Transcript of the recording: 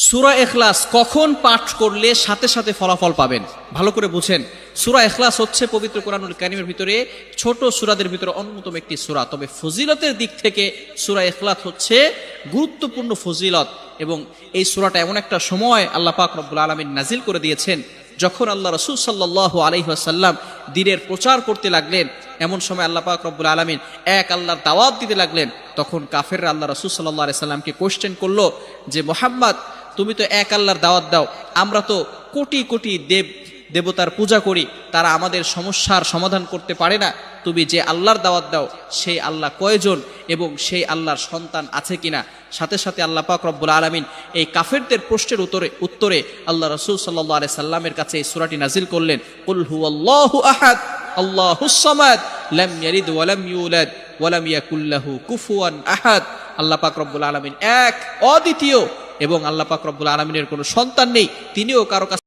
সূরা ইখলাস কখন পাঠ করলে সাথে সাথে ফলাফল পাবেন, ভালো করে বুঝেন। সূরা ইখলাস হচ্ছে পবিত্র কোরআনুল কারীমের ভিতরে ছোট সূরাদের ভিতরে অন্যতম একটি সূরা। তবে ফজিলতের দিক থেকে সূরা ইখলাস হচ্ছে গুরুত্বপূর্ণ ফজিলত, এবং এই সূরাটা এমন একটা সময় আল্লাহ পাক রব্বুল আলামিন নাজিল করে দিয়েছেন যখন আল্লাহ রাসূল সাল্লাল্লাহু আলাইহি ওয়াসাল্লাম দ্বীনের প্রচার করতে লাগলেন। এমন সময় আল্লাহ পাক রব্বুল আলামিন এক আল্লাহর দাওয়াত দিতে লাগলেন। তখন কাফেররা আল্লাহ রাসূল সাল্লাল্লাহু আলাইহি সাল্লামকে কোশ্চেন করলো যে মুহাম্মদ, তুমি তো এক আল্লাহর দাওয়াত দাও, আমরা তো কোটি কোটি দেবতার পূজা করি, তারা আমাদের সমস্যার সমাধান করতে পারে না। তুমি যে আল্লাহর দাওয়াত দাও সেই আল্লাহ কয়জন এবং সেই আল্লাহর সন্তান আছে কিনা? সাথে সাথে আল্লাহ পাক রব্বুল আলামিন এই কাফেরদের প্রশ্নের উত্তরে আল্লাহ রাসূল সাল্লাল্লাহু আলাইহি সাল্লামের কাছে এই সূরাটি নাজিল করলেন, কুল হুয়াল্লাহু আহাদ আল্লাহুস সামাদ লাম ইয়ালিদ ওয়া লাম ইউলাদ ওয়া লাম ইয়াকুল লাহু কুফুয়ান আহাদ। আল্লাহ পাক রব্বুল আলামিন এক, অদ্বিতীয়, এবং আল্লাহ পাক রব্বুল আলামিনের কোনো সন্তান নেই, তিনিও কারো কাছে